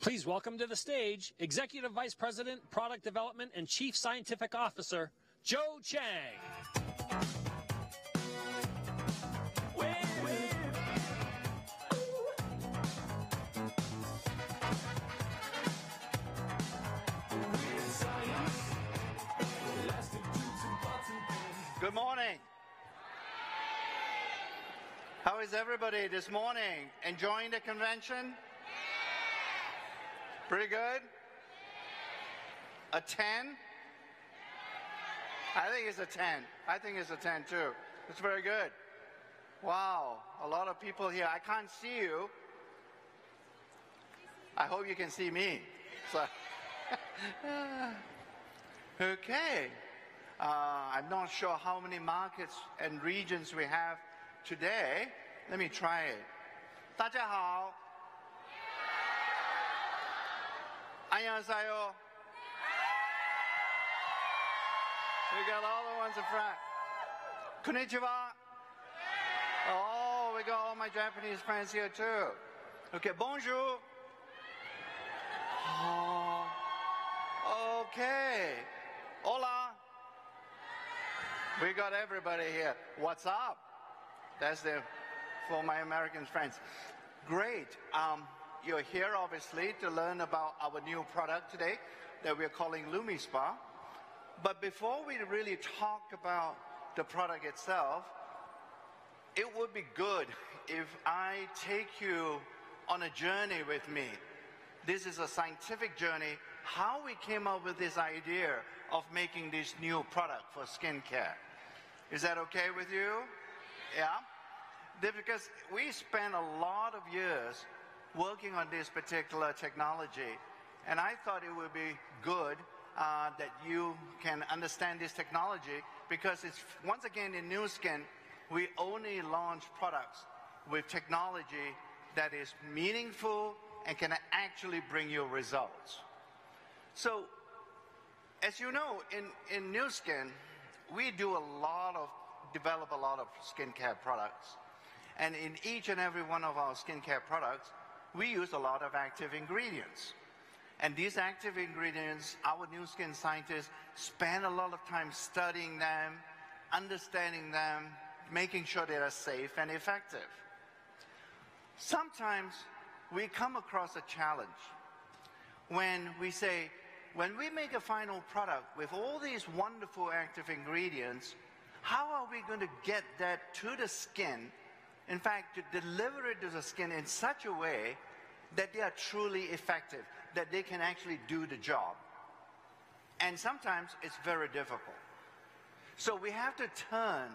Please welcome to the stage Executive Vice President, Product Development, and Chief Scientific Officer, Joe Chang. Good morning. How is everybody this morning? Enjoying the convention? Pretty good? A 10? I think it's a 10. I think it's a 10 too. It's very good. Wow, a lot of people here. I can't see you. I hope you can see me. So okay. I'm not sure how many markets and regions we have today. Let me try it. 大家好. 안녕하세요. We got all the ones in front. Konnichiwa. Oh, we got all my Japanese friends here too. Okay, bonjour. Oh, okay. Hola. We got everybody here. What's up? That's for my American friends. Great. You're here obviously to learn about our new product today that we're calling Lumispa. But before we really talk about the product itself, it would be good if I take you on a journey with me. This is a scientific journey, how we came up with this idea of making this new product for skincare. Is that okay with you? Yeah? Because we spent a lot of years working on this particular technology, and I thought it would be good that you can understand this technology, because it's, once again, in Nuskin, we only launch products with technology that is meaningful and can actually bring you results. So, as you know, in Nuskin, we develop a lot of skincare products. And in each and every one of our skincare products, we use a lot of active ingredients. And these active ingredients, our Nuskin scientists spend a lot of time studying them, understanding them, making sure they are safe and effective. Sometimes we come across a challenge when we say, when we make a final product with all these wonderful active ingredients, how are we going to get that to the skin? In fact, to deliver it to the skin in such a way that they are truly effective, that they can actually do the job. And sometimes it's very difficult. So we have to turn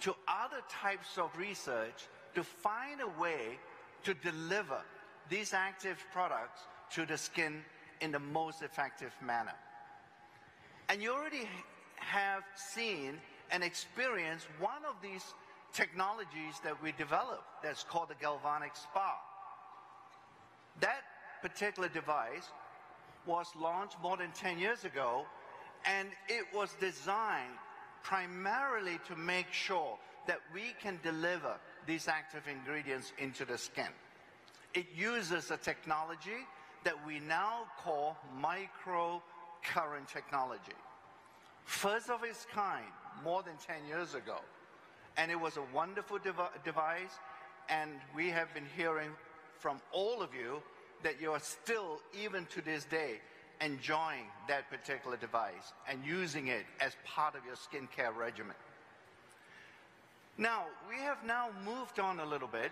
to other types of research to find a way to deliver these active products to the skin in the most effective manner. And you already have seen and experienced one of these technologies that we developed that's called the galvanic spa. That particular device was launched more than 10 years ago, and it was designed primarily to make sure that we can deliver these active ingredients into the skin. It uses a technology that we now call microcurrent technology. First of its kind, more than 10 years ago. And it was a wonderful device, and we have been hearing from all of you that you are still, even to this day, enjoying that particular device and using it as part of your skincare regimen. Now, we have now moved on a little bit,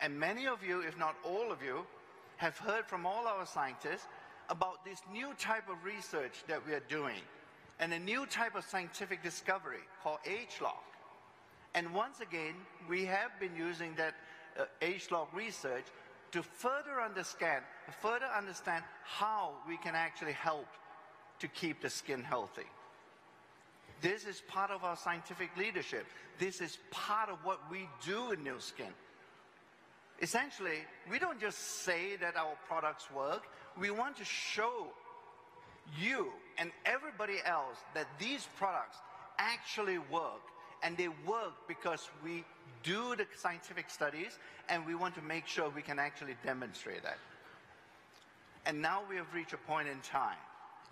and many of you, if not all of you, have heard from all our scientists about this new type of research that we are doing, and a new type of scientific discovery called ageLOC. And once again, we have been using that ageLOC research to further understand how we can actually help to keep the skin healthy. This is part of our scientific leadership. This is part of what we do in Nuskin. Essentially, we don't just say that our products work. We want to show you and everybody else that these products actually work. And they work because we do the scientific studies, and we want to make sure we can actually demonstrate that. And now we have reached a point in time.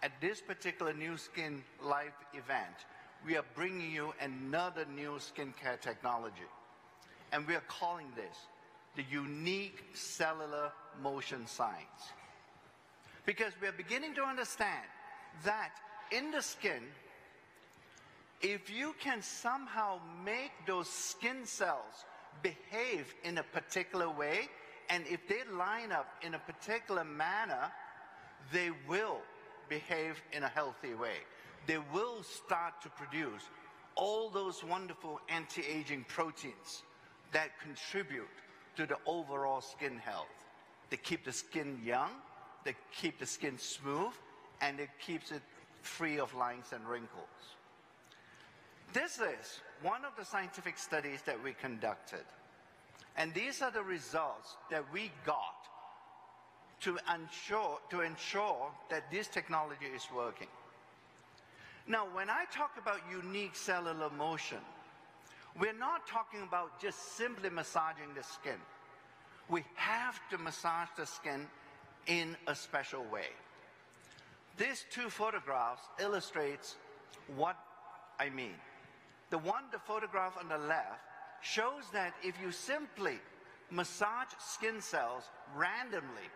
At this particular Nuskin live event, we are bringing you another new skincare technology. And we are calling this the unique cellular motion science. Because we are beginning to understand that in the skin, if you can somehow make those skin cells behave in a particular way, and if they line up in a particular manner, they will behave in a healthy way. They will start to produce all those wonderful anti-aging proteins that contribute to the overall skin health. They keep the skin young, they keep the skin smooth, and it keeps it free of lines and wrinkles. This is one of the scientific studies that we conducted. And these are the results that we got to ensure that this technology is working. Now, when I talk about unique cellular motion, we're not talking about just simply massaging the skin. We have to massage the skin in a special way. These two photographs illustrates what I mean. The photograph on the left shows that if you simply massage skin cells randomly,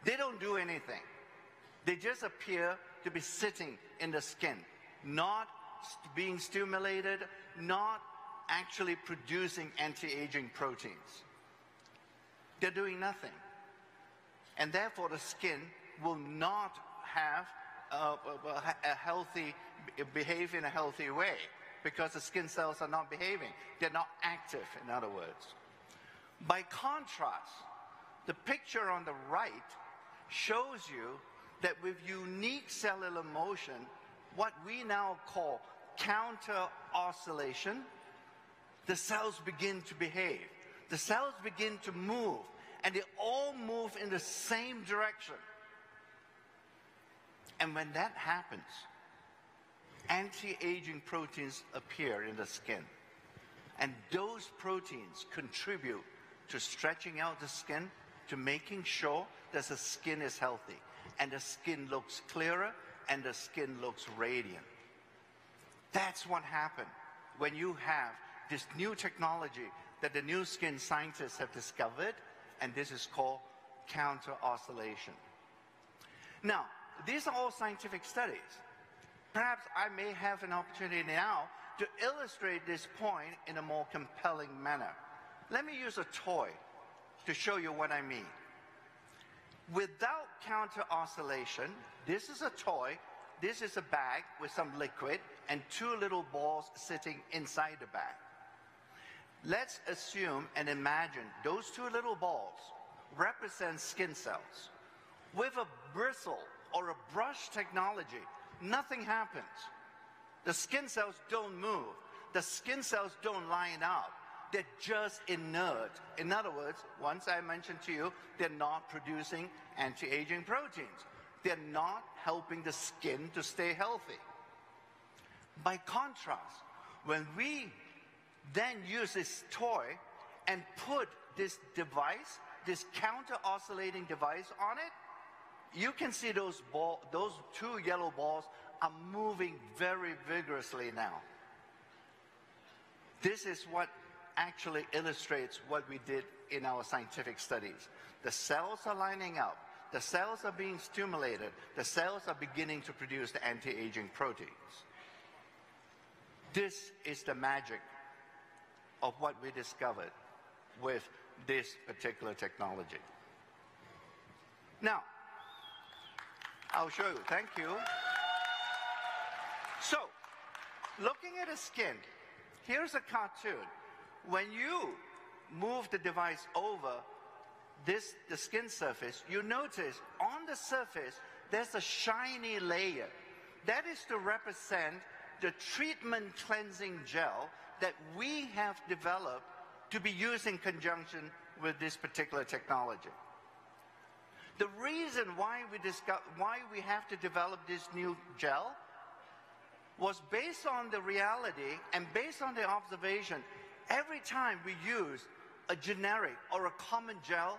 they don't do anything. They just appear to be sitting in the skin, not being stimulated, not actually producing anti-aging proteins. They're doing nothing. And therefore the skin will not have behave in a healthy way, because the skin cells are not behaving. They're not active, in other words. By contrast, the picture on the right shows you that with unique cellular motion, what we now call counter-oscillation, the cells begin to behave. The cells begin to move, and they all move in the same direction. And when that happens, anti-aging proteins appear in the skin. And those proteins contribute to stretching out the skin, to making sure that the skin is healthy, and the skin looks clearer, and the skin looks radiant. That's what happened when you have this new technology that the Nuskin scientists have discovered, and this is called counter-oscillation. Now, these are all scientific studies. Perhaps I may have an opportunity now to illustrate this point in a more compelling manner. Let me use a toy to show you what I mean. Without counter-oscillation, this is a toy, this is a bag with some liquid and two little balls sitting inside the bag. Let's assume and imagine those two little balls represent skin cells. With a bristle or a brush technology, nothing happens. The skin cells don't move. The skin cells don't line up. They're just inert. In other words, once I mentioned to you, they're not producing anti-aging proteins. They're not helping the skin to stay healthy. By contrast, when we then use this toy and put this device, this counter-oscillating device on it, you can see those two yellow balls are moving very vigorously now. This is what actually illustrates what we did in our scientific studies. The cells are lining up. The cells are being stimulated. The cells are beginning to produce the anti-aging proteins. This is the magic of what we discovered with this particular technology. Now, I'll show you. Thank you. So, looking at the skin, here's a cartoon. When you move the device over the skin surface, you notice on the surface there's a shiny layer. That is to represent the treatment cleansing gel that we have developed to be used in conjunction with this particular technology. The reason why we have to develop this new gel was based on the reality and based on the observation. Every time we use a generic or a common gel,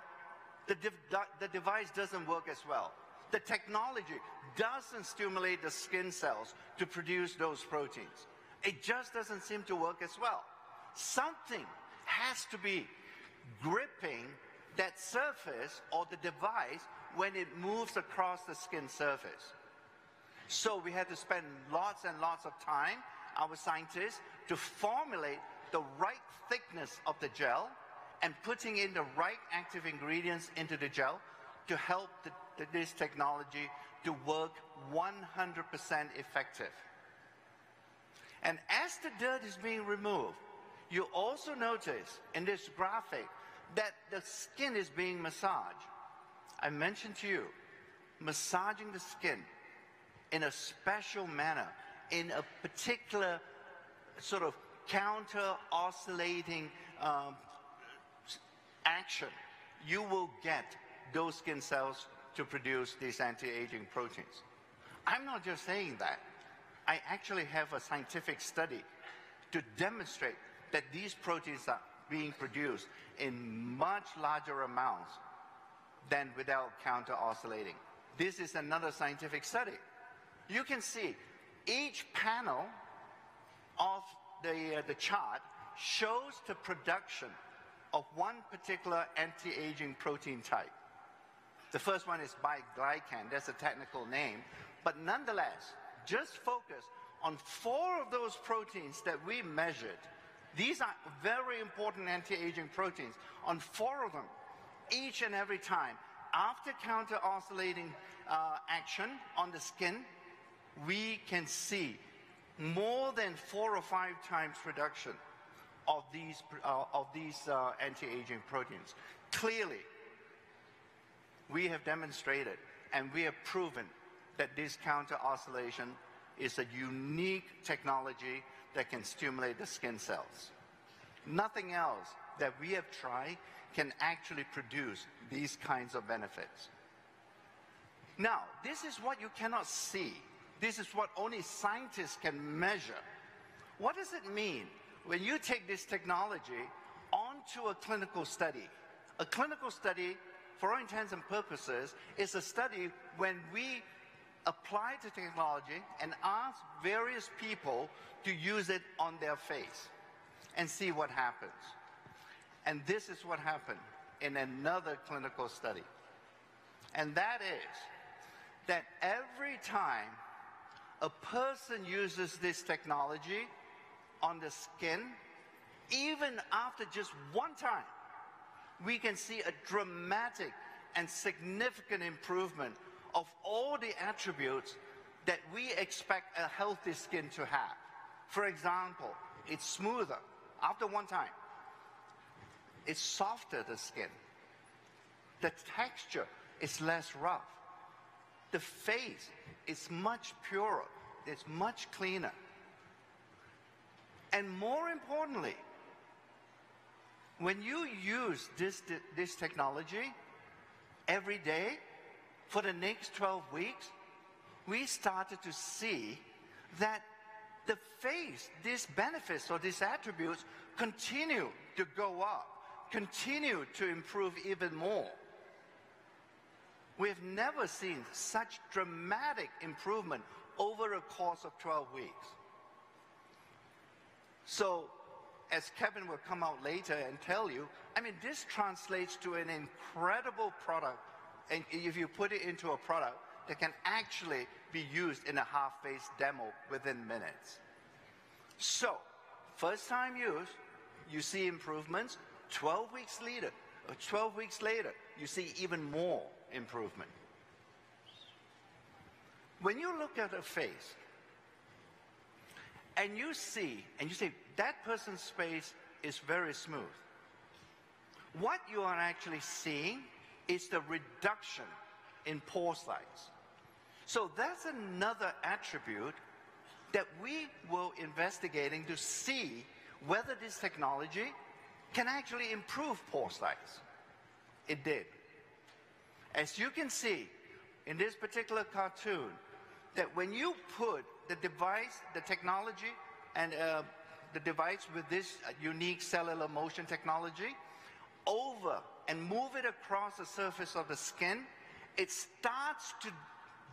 the device doesn't work as well. the technology doesn't stimulate the skin cells to produce those proteins. It just doesn't seem to work as well. Something has to be gripping that surface or the device when it moves across the skin surface. So we had to spend lots and lots of time, our scientists, to formulate the right thickness of the gel and putting in the right active ingredients into the gel to help this technology to work 100% effective. And as the dirt is being removed, you also notice in this graphic that the skin is being massaged. I mentioned to you, massaging the skin in a special manner, in a particular sort of counter-oscillating action, you will get those skin cells to produce these anti-aging proteins. I'm not just saying that. I actually have a scientific study to demonstrate that these proteins are being produced in much larger amounts than without counter-oscillating. This is another scientific study. You can see each panel of the chart shows the production of one particular anti-aging protein type. The first one is biglycan, that's a technical name, but nonetheless, just focus on 4 of those proteins that we measured. These are very important anti-aging proteins. On 4 of them, each and every time, after counter-oscillating action on the skin, we can see more than 4 or 5 times reduction of these anti-aging proteins. Clearly, we have demonstrated and we have proven that this counter-oscillation is a unique technology that can stimulate the skin cells. Nothing else that we have tried can actually produce these kinds of benefits. Now, this is what you cannot see. This is what only scientists can measure. What does it mean when you take this technology onto a clinical study? A clinical study, for all intents and purposes, is a study when we apply the technology and ask various people to use it on their face and see what happens. And this is what happened in another clinical study. And that is that every time a person uses this technology on the skin, even after just one time, we can see a dramatic and significant improvement of all the attributes that we expect a healthy skin to have. For example, it's smoother after one time. It's softer, the skin. The texture is less rough. The face is much purer. It's much cleaner. And more importantly, when you use this technology every day for the next 12 weeks, we started to see that the face, these benefits or these attributes continue to go up, continue to improve even more. We've never seen such dramatic improvement over a course of 12 weeks. So, as Kevin will come out later and tell you, I mean, this translates to an incredible product, and if you put it into a product that can actually be used in a half-face demo within minutes. So, first time use, you see improvements. 12 weeks later, or 12 weeks later, you see even more improvement. When you look at a face, and you see, and you say, that person's face is very smooth. What you are actually seeing is the reduction in pore size. So that's another attribute that we will investigating to see whether this technology can actually improve pore size. It did. As you can see in this particular cartoon, that when you put the device, the technology, and the device with this unique cellular motion technology over and move it across the surface of the skin it starts to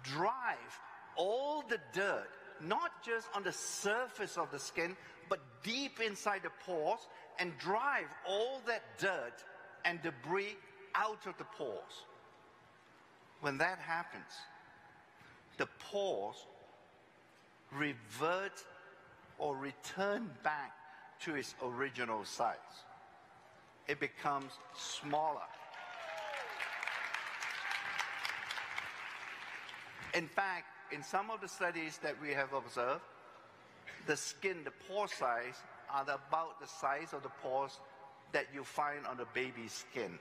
drive all the dirt, not just on the surface of the skin, but deep inside the pores, and drive all that dirt and debris out of the pores. When that happens, the pores revert or return back to its original size. It becomes smaller. In fact, in some of the studies that we have observed, the skin, the pore size, are about the size of the pores that you find on a baby's skin.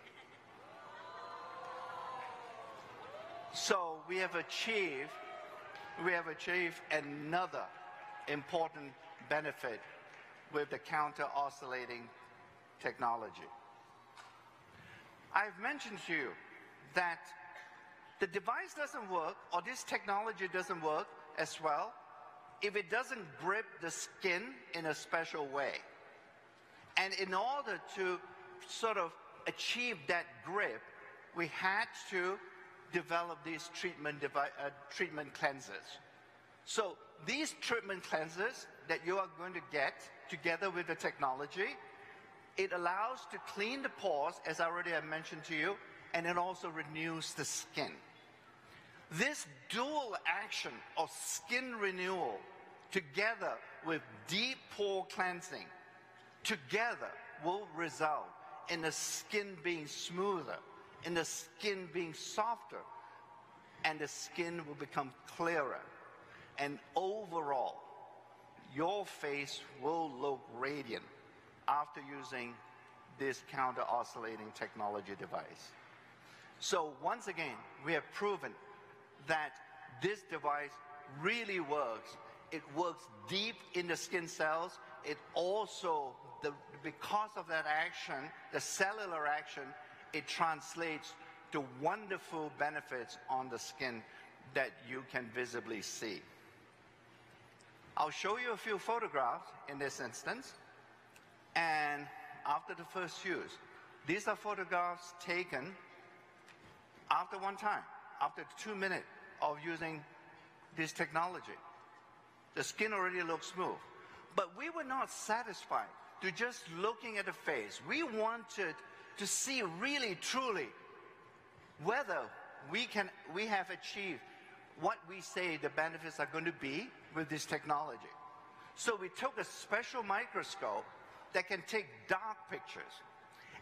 So we have achieved another important benefit with the counter-oscillating technology. I've mentioned to you that the device doesn't work, or this technology doesn't work as well, if it doesn't grip the skin in a special way. And in order to sort of achieve that grip, we had to develop these treatment cleansers. So these treatment cleansers that you are going to get together with the technology, it allows to clean the pores, as I already have mentioned to you, and it also renews the skin. This dual action of skin renewal together with deep pore cleansing together will result in the skin being smoother, in the skin being softer, and the skin will become clearer. And overall, your face will look radiant after using this counter-oscillating technology device. So once again, we have proven that this device really works. It works deep in the skin cells. It also, because of that action, the cellular action, it translates to wonderful benefits on the skin that you can visibly see. I'll show you a few photographs in this instance. And after the first use, these are photographs taken after one time, after 2 minutes of using this technology. The skin already looks smooth. But we were not satisfied to just looking at the face. We wanted to see really, truly, whether we have achieved what we say the benefits are going to be with this technology. So we took a special microscope that can take dark pictures.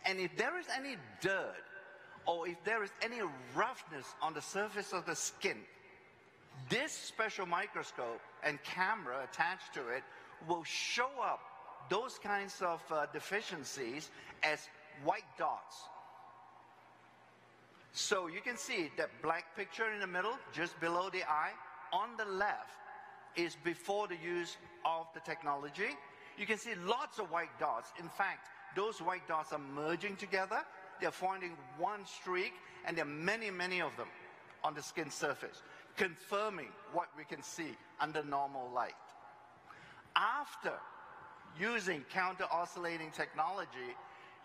And if there is any dirt, or if there is any roughness on the surface of the skin, this special microscope and camera attached to it will show up those kinds of deficiencies as white dots. So you can see that black picture in the middle, just below the eye. On the left is before the use of the technology. You can see lots of white dots. In fact, those white dots are merging together. They're forming one streak, and there are many, many of them on the skin surface, confirming what we can see under normal light. After using counter-oscillating technology,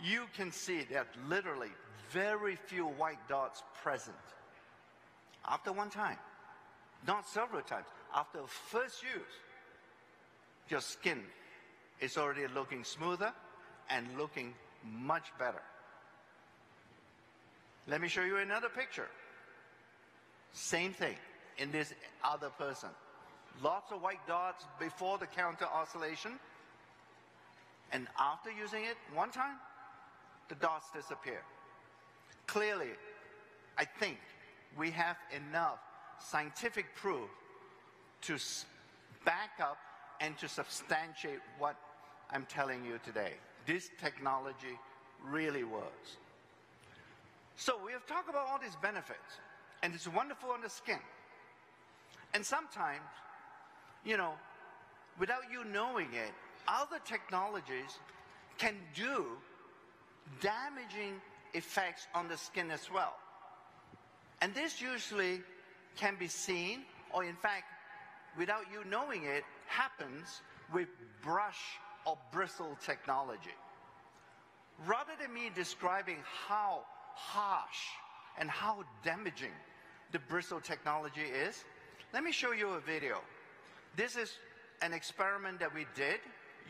you can see that literally very few white dots present. After one time, not several times, after first use, your skin is already looking smoother and looking much better. Let me show you another picture. Same thing in this other person. Lots of white dots before the counter oscillation. And after using it one time, the dots disappear. Clearly, I think we have enough scientific proof to back up and to substantiate what I'm telling you today. This technology really works. So we have talked about all these benefits, and it's wonderful on the skin. And sometimes, you know, without you knowing it, other technologies can do damaging effects on the skin as well. And this usually can be seen, or in fact, without you knowing it, happens with brush or bristle technology. Rather than me describing how harsh and how damaging the bristle technology is? Let me show you a video. This is an experiment that we did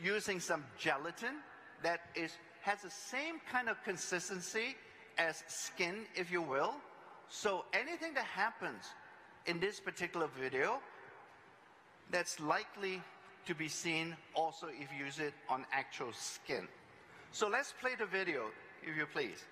using some gelatin that has the same kind of consistency as skin, if you will. So anything that happens in this particular video, that's likely to be seen also if you use it on actual skin. So let's play the video, if you please.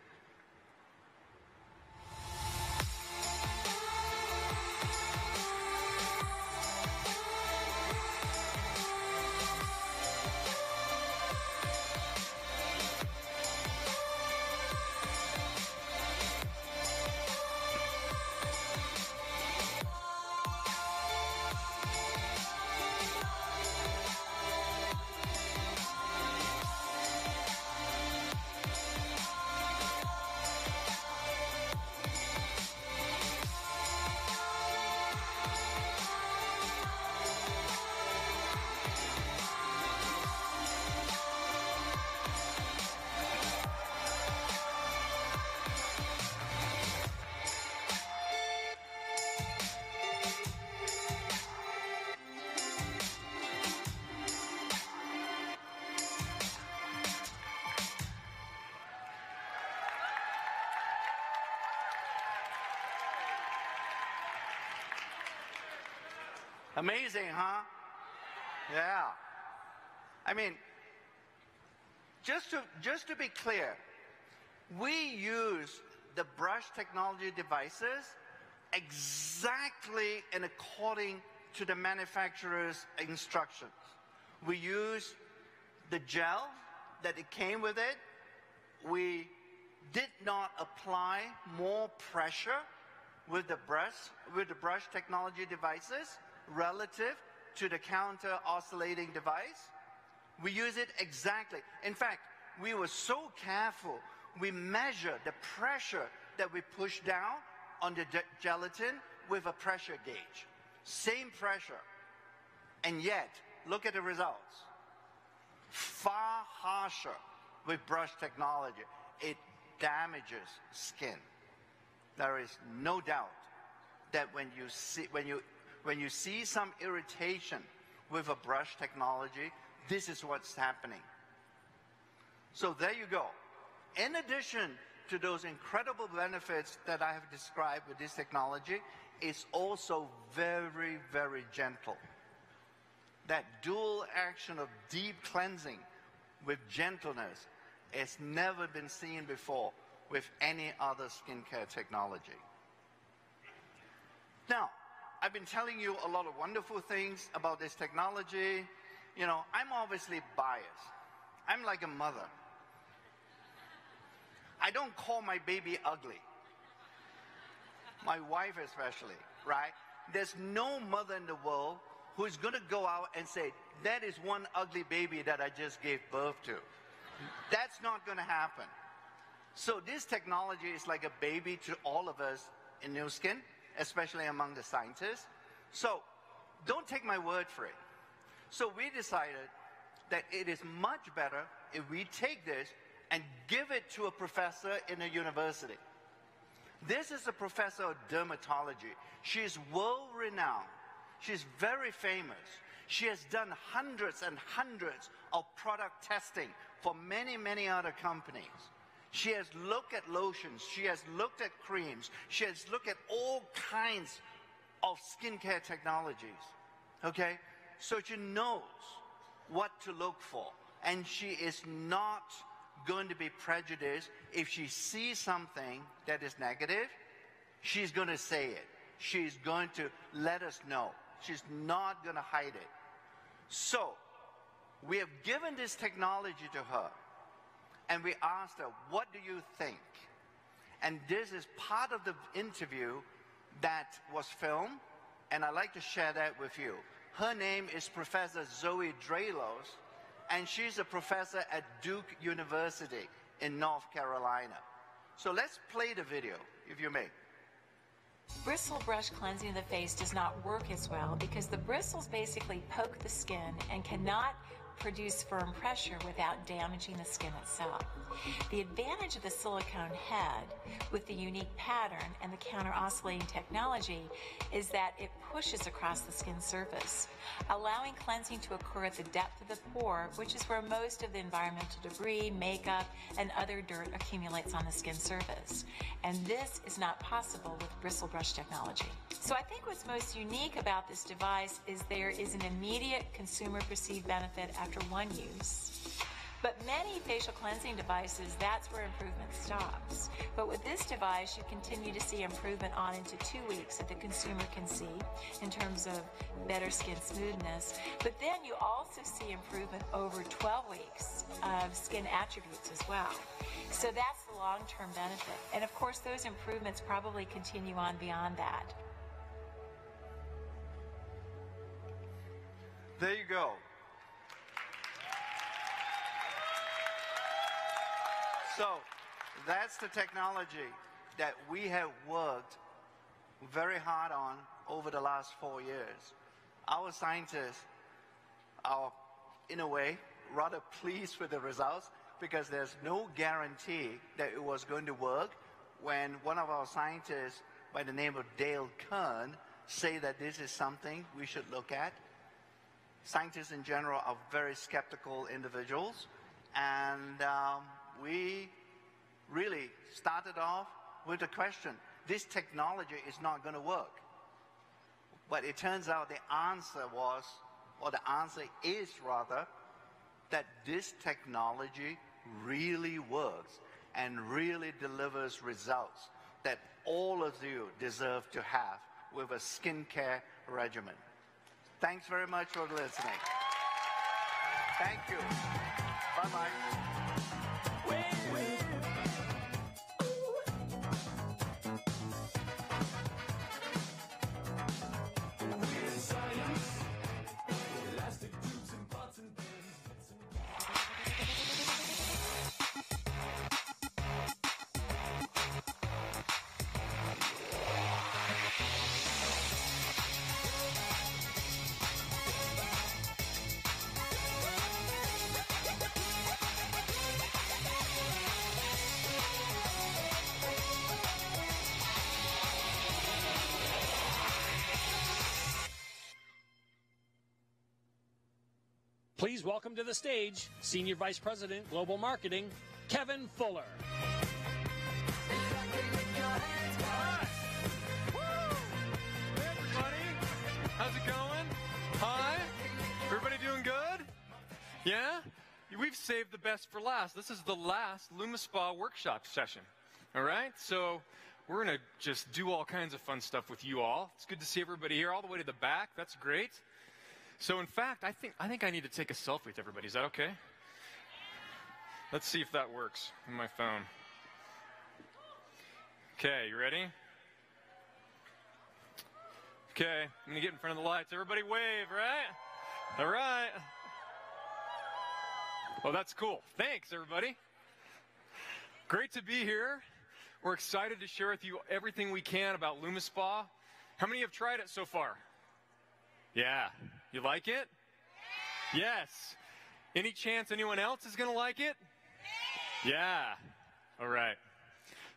Amazing, huh? Yeah. I mean, just to be clear, we use the brush technology devices exactly and according to the manufacturer's instructions. We use the gel that it came with it. We did not apply more pressure with the brush technology devices relative to the counter oscillating device. We use it exactly. In fact, we were so careful, we measured the pressure that we push down on the gelatin with a pressure gauge. Same pressure. And yet, look at the results. Far harsher with brush technology. It damages skin. There is no doubt that when you see some irritation with a brush technology, this is what's happening. So there you go. In addition to those incredible benefits that I have described with this technology, it's also very, very gentle. That dual action of deep cleansing with gentleness has never been seen before with any other skincare technology. Now, I've been telling you a lot of wonderful things about this technology. You know, I'm obviously biased. I'm like a mother. I don't call my baby ugly. My wife especially, right? There's no mother in the world who's going to go out and say, that is one ugly baby that I just gave birth to. That's not going to happen. So this technology is like a baby to all of us in Nuskin, especially among the scientists. So don't take my word for it. So we decided that it is much better if we take this and give it to a professor in a university. This is a professor of dermatology. She is world-renowned. She's very famous. She has done hundreds and hundreds of product testing for many, many other companies. She has looked at lotions. She has looked at creams. She has looked at all kinds of skincare technologies. Okay? So she knows what to look for. And she is not going to be prejudiced. If she sees something that is negative, she's going to say it. She's going to let us know. She's not going to hide it. So we have given this technology to her, and we asked her, what do you think? And this is part of the interview that was filmed, and I'd like to share that with you. Her name is Professor Zoe Dralos, and she's a professor at Duke University in North Carolina. So let's play the video, if you may. Bristle brush cleansing the face does not work as well because the bristles basically poke the skin and cannot produce firm pressure without damaging the skin itself. The advantage of the silicone head with the unique pattern and the counter-oscillating technology is that it pushes across the skin surface, allowing cleansing to occur at the depth of the pore, which is where most of the environmental debris, makeup, and other dirt accumulates on the skin surface. And this is not possible with bristle brush technology. So I think what's most unique about this device is there is an immediate consumer perceived benefit after one use. But many facial cleansing devices, that's where improvement stops. But with this device, you continue to see improvement on into 2 weeks that the consumer can see in terms of better skin smoothness. But then you also see improvement over 12 weeks of skin attributes as well. So that's the long-term benefit. And of course, those improvements probably continue on beyond that. There you go. So that's the technology that we have worked very hard on over the last 4 years. Our scientists are, in a way, rather pleased with the results because there's no guarantee that it was going to work when one of our scientists by the name of Dale Kern say that this is something we should look at. Scientists in general are very skeptical individuals, and we really started off with the question, this technology is not going to work. But it turns out the answer was, or the answer is rather, that this technology really works and really delivers results that all of you deserve to have with a skincare regimen. Thanks very much for listening. Thank you. Bye-bye. Please welcome to the stage Senior Vice President, Global Marketing, Kevin Fuller. Hey, everybody. How's it going? Hi. Everybody doing good? Yeah? We've saved the best for last. This is the last Lumispa workshop session. All right? So we're going to just do all kinds of fun stuff with you all. It's good to see everybody here all the way to the back. That's great. So in fact, I think I need to take a selfie with everybody. Is that okay? Let's see if that works on my phone. Okay, you ready? Okay, I'm gonna get in front of the lights. Everybody wave, right? All right. Well, that's cool. Thanks, everybody. Great to be here. We're excited to share with you everything we can about Lumispa. How many have tried it so far? Yeah. You like it? Yes. Any chance anyone else is going to like it? Yeah. All right.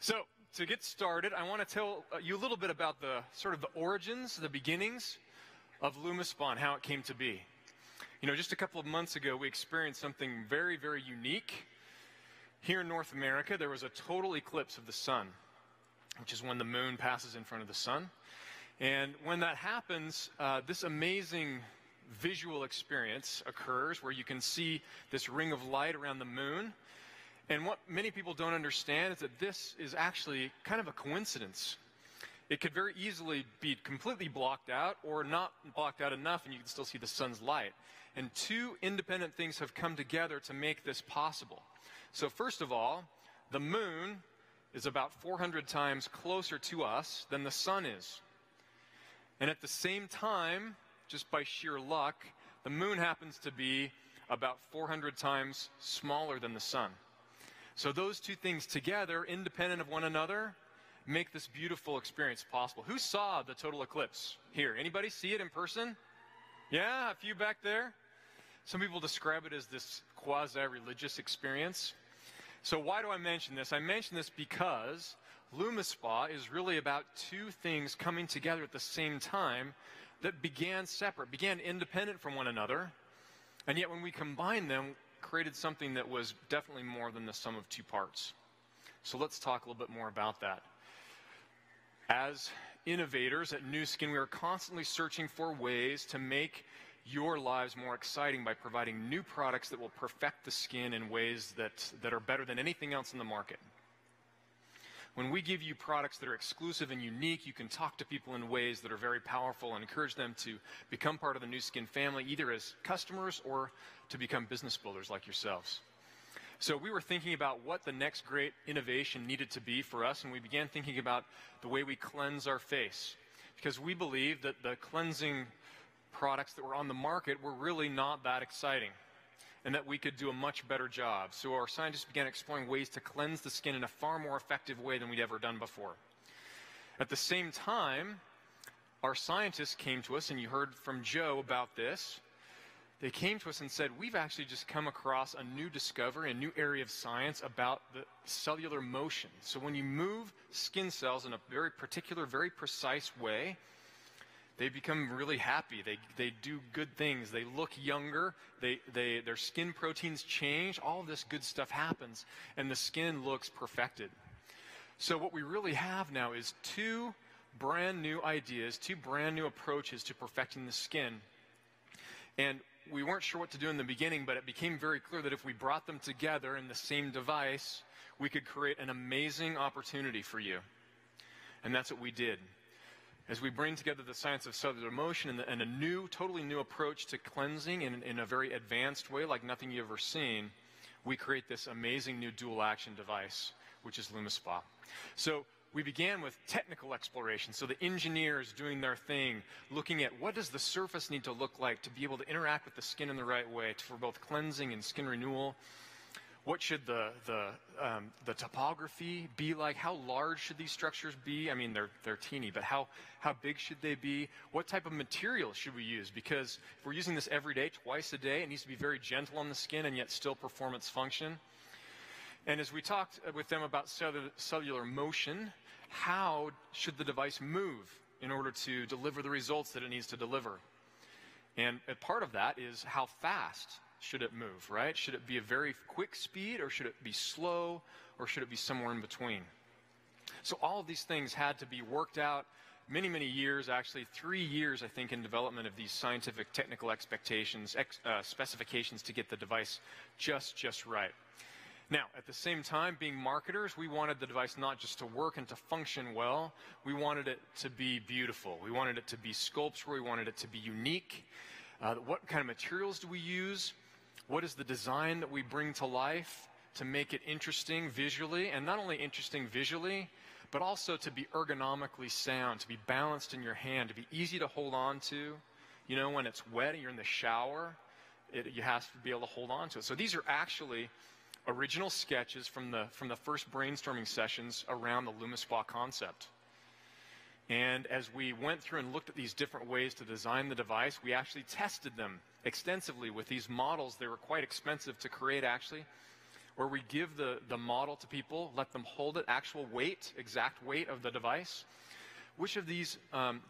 So to get started, I want to tell you a little bit about the sort of the origins, the beginnings of Lumispa and how it came to be. You know, just a couple of months ago, we experienced something very, very unique. Here in North America, there was a total eclipse of the sun, which is when the moon passes in front of the sun. And when that happens, this amazing visual experience occurs where you can see this ring of light around the moon. And what many people don't understand is that this is actually kind of a coincidence. It could very easily be completely blocked out or not blocked out enough and you can still see the sun's light. And two independent things have come together to make this possible. So first of all, the moon is about 400 times closer to us than the sun is. And at the same time, just by sheer luck, the moon happens to be about 400 times smaller than the sun. So those two things together, independent of one another, make this beautiful experience possible. Who saw the total eclipse here? Anybody see it in person? Yeah, a few back there. Some people describe it as this quasi-religious experience. So why do I mention this? I mention this because Lumispa is really about two things coming together at the same time that began separate, began independent from one another, and yet when we combined them, created something that was definitely more than the sum of two parts. So let's talk a little bit more about that. As innovators at Nuskin, we are constantly searching for ways to make your lives more exciting by providing new products that will perfect the skin in ways that are better than anything else in the market. When we give you products that are exclusive and unique, you can talk to people in ways that are very powerful and encourage them to become part of the Nuskin family, either as customers or to become business builders like yourselves. So we were thinking about what the next great innovation needed to be for us, and we began thinking about the way we cleanse our face, because we believe that the cleansing products that were on the market were really not that exciting, and that we could do a much better job. So our scientists began exploring ways to cleanse the skin in a far more effective way than we'd ever done before. At the same time, our scientists came to us, and you heard from Joe about this. They came to us and said, we've actually just come across a new discovery, a new area of science about the cellular motion. So when you move skin cells in a very particular, very precise way, they become really happy. They do good things. They look younger. Their skin proteins change. All of this good stuff happens, and the skin looks perfected. So what we really have now is two brand new ideas, two brand new approaches to perfecting the skin. And we weren't sure what to do in the beginning, but it became very clear that if we brought them together in the same device, we could create an amazing opportunity for you. And that's what we did. As we bring together the science of cellular motion and a new, totally new approach to cleansing in a very advanced way like nothing you've ever seen, we create this amazing new dual action device, which is Lumispa. So we began with technical exploration, so the engineers doing their thing, looking at what does the surface need to look like to be able to interact with the skin in the right way for both cleansing and skin renewal. What should the topography be like? How large should these structures be? I mean, they're teeny, but how big should they be? What type of material should we use? Because if we're using this every day, twice a day, it needs to be very gentle on the skin and yet still perform its function. And as we talked with them about cellular motion, how should the device move in order to deliver the results that it needs to deliver? And a part of that is how fast should it move, right? Should it be a very quick speed, or should it be slow, or should it be somewhere in between? So all of these things had to be worked out many, many years, actually 3 years, I think, in development of these scientific technical expectations, specifications to get the device just right. Now, at the same time, being marketers, we wanted the device not just to work and to function well, we wanted it to be beautiful. We wanted it to be sculptural, we wanted it to be unique. What kind of materials do we use? What is the design that we bring to life to make it interesting visually, and not only interesting visually, but also to be ergonomically sound, to be balanced in your hand, to be easy to hold on to. You know, when it's wet and you're in the shower, you have to be able to hold on to it. So these are actually original sketches from the first brainstorming sessions around the Lumispa concept. And as we went through and looked at these different ways to design the device, we actually tested them extensively with these models. They were quite expensive to create, actually, where we give the model to people, let them hold it, actual weight, exact weight of the device. Which of these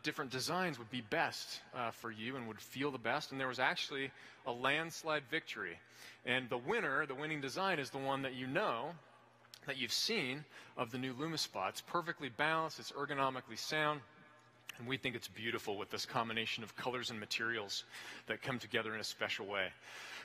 different designs would be best for you and would feel the best? And there was actually a landslide victory. And the winning design is the one that you know, that you've seen of the new Lumispa. It's perfectly balanced, it's ergonomically sound, and we think it's beautiful with this combination of colors and materials that come together in a special way.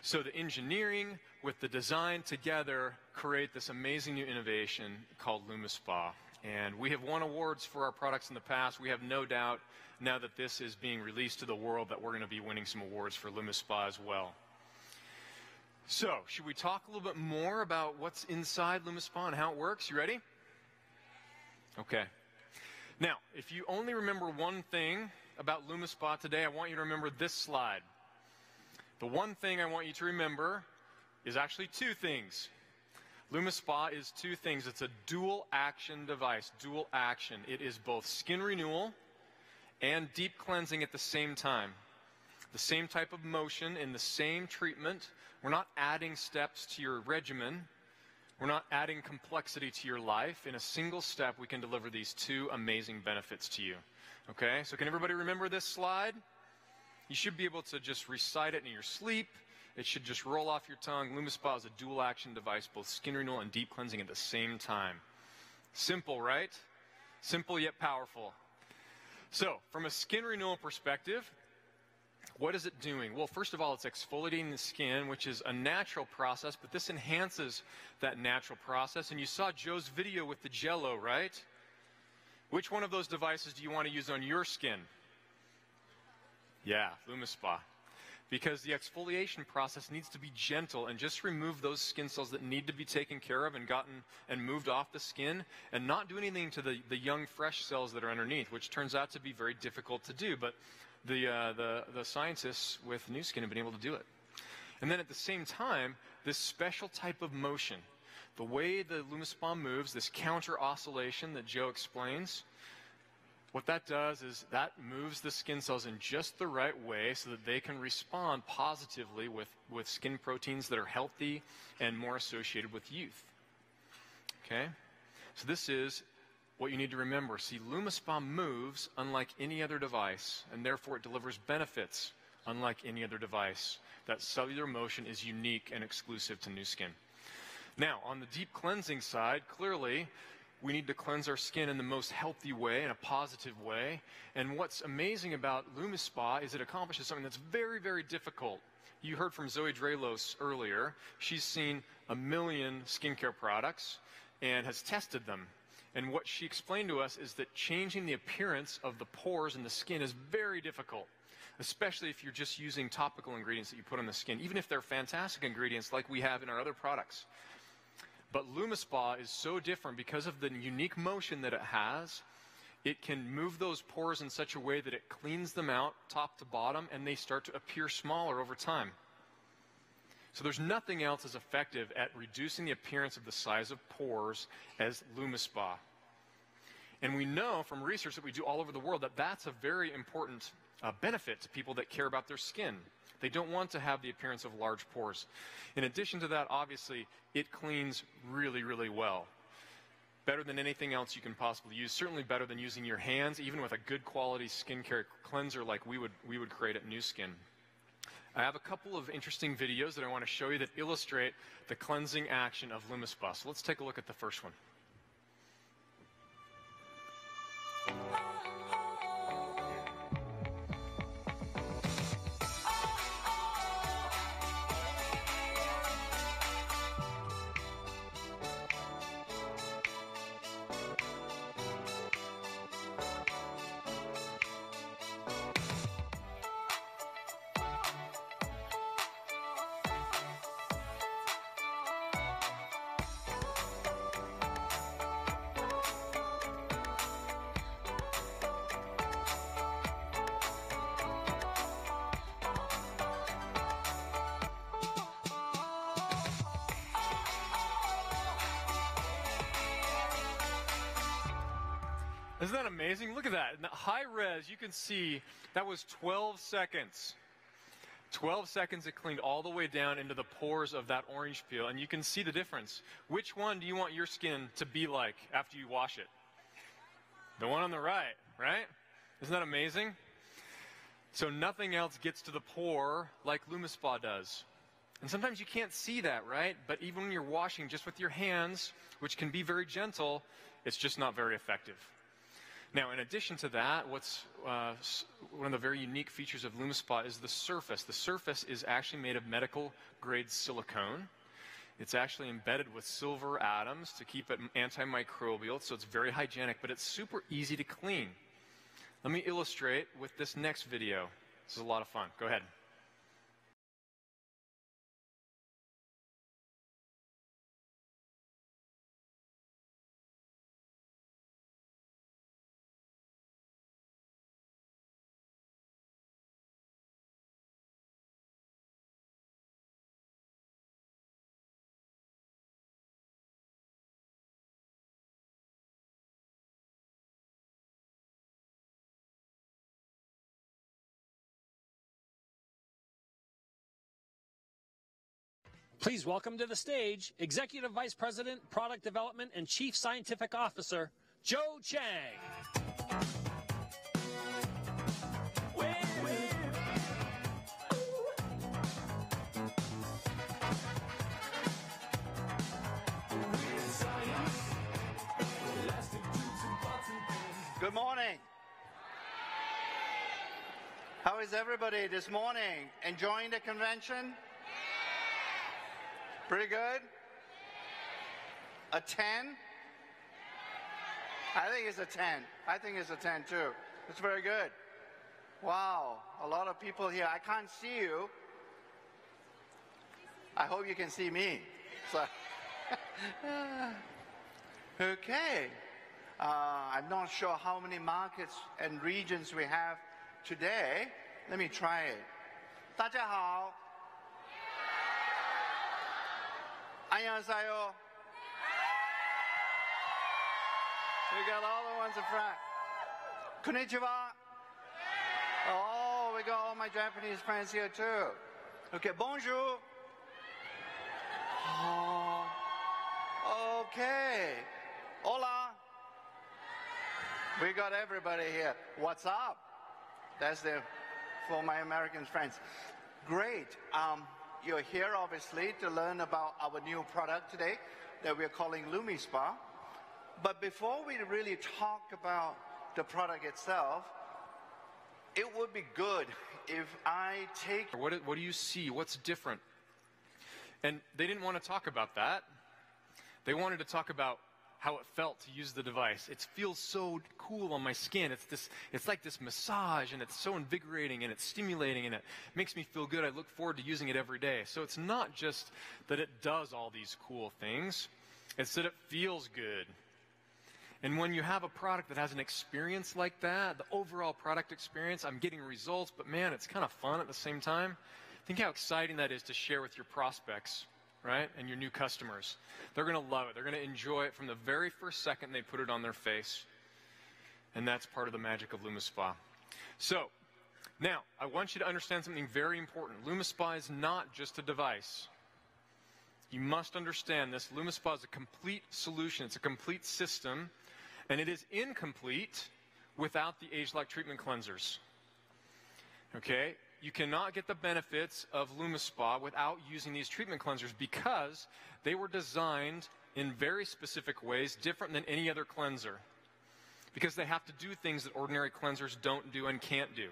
So the engineering with the design together create this amazing new innovation called Lumispa. And we have won awards for our products in the past. We have no doubt, now that this is being released to the world, that we're going to be winning some awards for Lumispa as well. So, should we talk a little bit more about what's inside Lumispa and how it works? You ready? Okay. Now, if you only remember one thing about Lumispa today, I want you to remember this slide. The one thing I want you to remember is actually two things. Lumispa is two things. It's a dual action device, dual action. It is both skin renewal and deep cleansing at the same time. The same type of motion in the same treatment. We're not adding steps to your regimen. We're not adding complexity to your life. In a single step, we can deliver these two amazing benefits to you. Okay, so can everybody remember this slide? You should be able to just recite it in your sleep. It should just roll off your tongue. Lumispa is a dual action device, both skin renewal and deep cleansing at the same time. Simple, right? Simple yet powerful. So, from a skin renewal perspective, what is it doing? Well, first of all, it's exfoliating the skin, which is a natural process, but this enhances that natural process. And you saw Joe's video with the ageLOC, right? Which one of those devices do you want to use on your skin? Yeah, Lumispa. Because the exfoliation process needs to be gentle and just remove those skin cells that need to be taken care of and moved off the skin, and not do anything to the young, fresh cells that are underneath, which turns out to be very difficult to do. But the scientists with Nuskin have been able to do it. And then at the same time, this special type of motion, the way the Lumispa moves, this counter oscillation that Joe explains, what that does is that moves the skin cells in just the right way so that they can respond positively with skin proteins that are healthy and more associated with youth. Okay? So this is what you need to remember. See, Lumispa moves unlike any other device, and therefore it delivers benefits unlike any other device. That cellular motion is unique and exclusive to Nuskin. Now, on the deep cleansing side, clearly, we need to cleanse our skin in the most healthy way, in a positive way. And what's amazing about Lumispa is it accomplishes something that's very, very difficult. You heard from Zoe Drelos earlier. She's seen 1 million skincare products and has tested them. And what she explained to us is that changing the appearance of the pores in the skin is very difficult, especially if you're just using topical ingredients that you put on the skin, even if they're fantastic ingredients like we have in our other products. But Lumispa is so different because of the unique motion that it has. It can move those pores in such a way that it cleans them out top to bottom, and they start to appear smaller over time. So there's nothing else as effective at reducing the appearance of the size of pores as Lumispa. And we know from research that we do all over the world that that's a very important benefit to people that care about their skin. They don't want to have the appearance of large pores. In addition to that, obviously, it cleans really, really well. Better than anything else you can possibly use. Certainly better than using your hands, even with a good quality skincare cleanser like we would create at Nuskin. I have a couple of interesting videos that I want to show you that illustrate the cleansing action of Lumispa. So let's take a look at the first one. Isn't that amazing? Look at that. In the high res, you can see that was 12 seconds. 12 seconds it cleaned all the way down into the pores of that orange peel, and you can see the difference. Which one do you want your skin to be like after you wash it? The one on the right, right? Isn't that amazing? So nothing else gets to the pore like Lumispa does. And sometimes you can't see that, right? But even when you're washing just with your hands, which can be very gentle, it's just not very effective. Now, in addition to that, what's one of the very unique features of Lumispa is the surface. The surface is actually made of medical-grade silicone. It's actually embedded with silver atoms to keep it antimicrobial, so it's very hygienic, but it's super easy to clean. Let me illustrate with this next video. This is a lot of fun. Go ahead. Please welcome to the stage Executive Vice President, Product Development, and Chief Scientific Officer, Joe Chang. Good morning. How is everybody this morning? Enjoying the convention? Pretty good? A 10? I think it's a 10. I think it's a 10 too. It's very good. Wow, a lot of people here. I can't see you. I hope you can see me. So, okay. I'm not sure how many markets and regions we have today. Let me try it. 大家好. 안녕하세요. We got all the ones in front. Konnichiwa. Oh, we got all my Japanese friends here too. Okay, bonjour. Oh, okay. Hola. We got everybody here. What's up? That's for my American friends. Great. You're here, obviously, to learn about our new product today that we're calling Lumispa. But before we really talk about the product itself, it would be good if I take... What do you see? What's different? And they didn't want to talk about that. They wanted to talk about how it felt to use the device. It feels so cool on my skin. It's like this massage, and it's so invigorating, and it's stimulating, and it makes me feel good. I look forward to using it every day. So it's not just that it does all these cool things. It's that it feels good. And when you have a product that has an experience like that, the overall product experience, I'm getting results, but man, it's kind of fun at the same time. Think how exciting that is to share with your prospects, right? And your new customers. They're going to love it. They're going to enjoy it from the very first second they put it on their face. And that's part of the magic of Lumispa. So, now, I want you to understand something very important. Lumispa is not just a device. You must understand this. Lumispa is a complete solution. It's a complete system. And it is incomplete without the ageLOC treatment cleansers. Okay? You cannot get the benefits of Lumispa without using these treatment cleansers because they were designed in very specific ways, different than any other cleanser. Because they have to do things that ordinary cleansers don't do and can't do.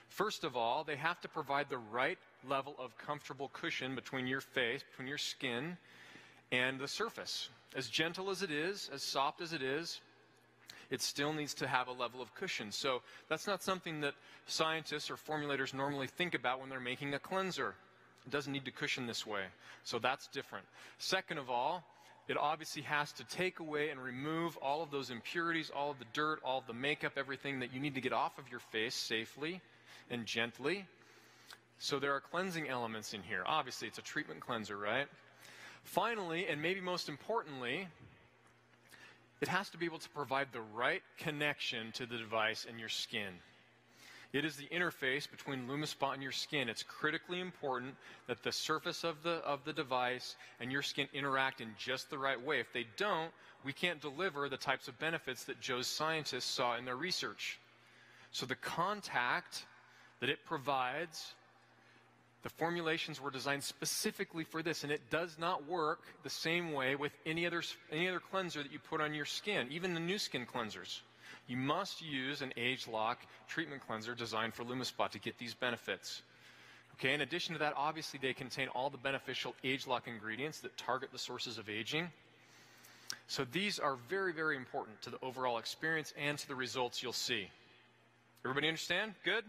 First of all, they have to provide the right level of comfortable cushion between your face, between your skin, and the surface. As gentle as it is, as soft as it is, it still needs to have a level of cushion. So that's not something that scientists or formulators normally think about when they're making a cleanser. It doesn't need to cushion this way. So that's different. Second of all, it obviously has to take away and remove all of those impurities, all of the dirt, all of the makeup, everything that you need to get off of your face safely and gently. So there are cleansing elements in here. Obviously, it's a treatment cleanser, right? Finally, and maybe most importantly, it has to be able to provide the right connection to the device and your skin. It is the interface between Lumispa and your skin. It's critically important that the surface of the device and your skin interact in just the right way. If they don't, we can't deliver the types of benefits that Joe's scientists saw in their research. So the contact that it provides, the formulations were designed specifically for this, and it does not work the same way with any other cleanser that you put on your skin, even the Nuskin cleansers. You must use an ageLOC treatment cleanser designed for Lumispa to get these benefits. Okay, in addition to that, obviously they contain all the beneficial ageLOC ingredients that target the sources of aging. So these are very, very important to the overall experience and to the results you'll see. Everybody understand? Good?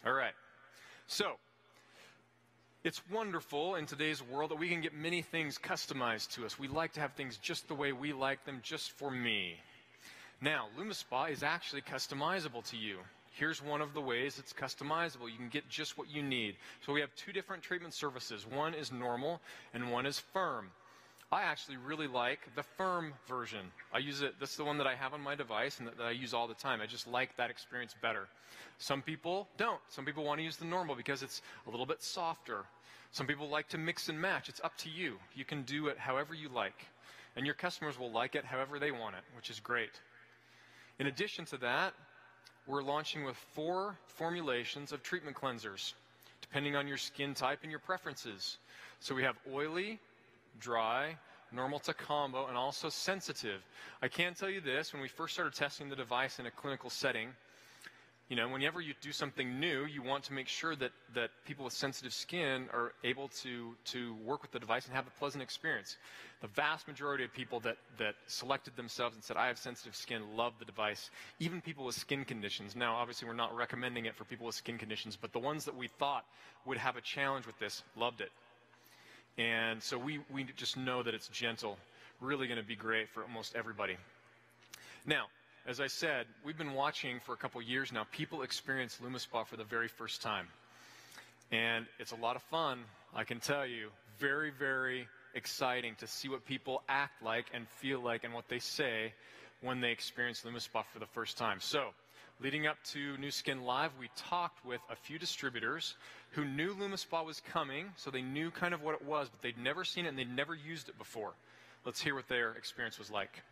All right. So, it's wonderful in today's world that we can get many things customized to us. We like to have things just the way we like them, just for me. Now, Lumispa is actually customizable to you. Here's one of the ways it's customizable. You can get just what you need. So we have two different treatment surfaces. One is normal and one is firm. I actually really like the firm version. I use it, that's the one that I have on my device and that I use all the time. I just like that experience better. Some people don't. Some people want to use the normal because it's a little bit softer. Some people like to mix and match. It's up to you. You can do it however you like. And your customers will like it however they want it, which is great. In addition to that, we're launching with 4 formulations of treatment cleansers, depending on your skin type and your preferences. So we have oily, dry, normal to combo, and also sensitive. I can tell you this, when we first started testing the device in a clinical setting, you know, whenever you do something new, you want to make sure that people with sensitive skin are able to work with the device and have a pleasant experience. The vast majority of people that selected themselves and said, I have sensitive skin, love the device. Even people with skin conditions. Now, obviously, we're not recommending it for people with skin conditions, but the ones that we thought would have a challenge with this loved it. And so we just know that it's gentle, really going to be great for almost everybody. Now, as I said, we've been watching for a couple years now people experience Lumispa for the very first time. And it's a lot of fun, I can tell you. Very, very exciting to see what people act like and feel like and what they say when they experience Lumispa for the first time. So, leading up to Nuskin Live, we talked with a few distributors who knew Lumispa was coming, so they knew kind of what it was, but they'd never seen it and they'd never used it before. Let's hear what their experience was like.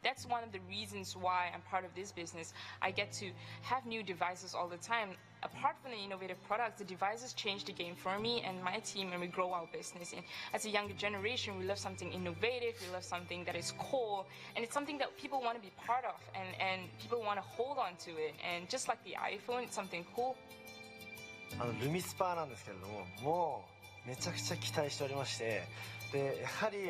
That's one of the reasons why I'm part of this business. I get to have new devices all the time. Apart from the innovative products, the devices change the game for me and my team, and we grow our business. And as a younger generation, we love something innovative, we love something that is cool, and it's something that people want to be part of, and people want to hold on to it. And just like the iPhone, it's something cool. ルミスパなんですけれども、もうめちゃくちゃ期待しておりまして、でやはり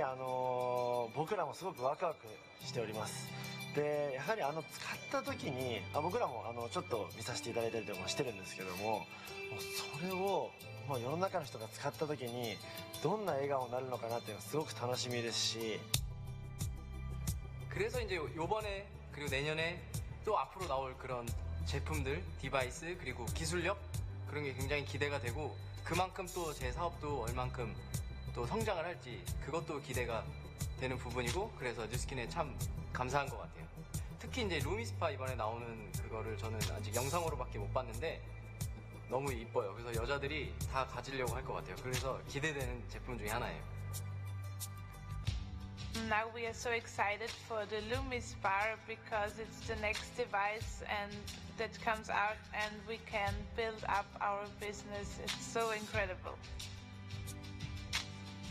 僕らもすごくワクワクしております。でやはり使った時に僕らもちょっと見させていただいたりとかもしてるんですけども、それを世の中の人が使った時にどんな笑顔になるのかなっていうのがすごく楽しみですし. 그래서 이제 요번에 그리고 내년에 또 앞으로 나올 그런 제품들, 디바이스 그리고 기술력 그런 게 굉장히 기대가 되고, 그만큼 또 제 사업도 얼만큼 또 성장을 할지 그것도 기대가 되는 부분이고, 그래서 뉴스킨에 참 감사한 것 같아요. 특히 이제 루미스파 이번에 나오는 그거를 저는 아직 영상으로밖에 못 봤는데 너무 이뻐요. 그래서 여자들이 다 가지려고 할 것 같아요. 그래서 기대되는 제품 중에 하나예요. Now we are so excited for the Lumispa because it's the next device and that comes out, and we can build up our business. It's so incredible.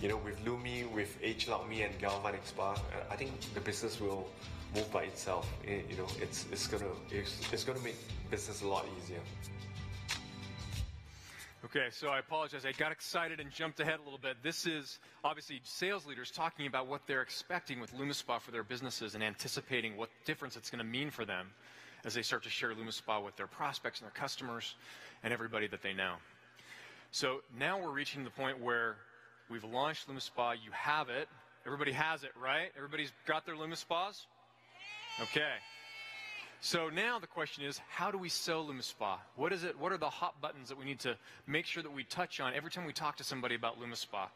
You know, with Lumi, with ageLOC Me and Galvanic Spa, I think the business will move by itself. You know, it's gonna make business a lot easier. Okay, so I apologize. I got excited and jumped ahead a little bit. This is obviously sales leaders talking about what they're expecting with Lumispa for their businesses and anticipating what difference it's going to mean for them as they start to share Lumispa with their prospects and their customers and everybody that they know. So now we're reaching the point where we've launched Lumispa. You have it. Everybody has it, right? Everybody's got their Lumispas? Okay. So now the question is, how do we sell Lumispa? What is it? What are the hot buttons that we need to make sure that we touch on every time we talk to somebody about Lumispa?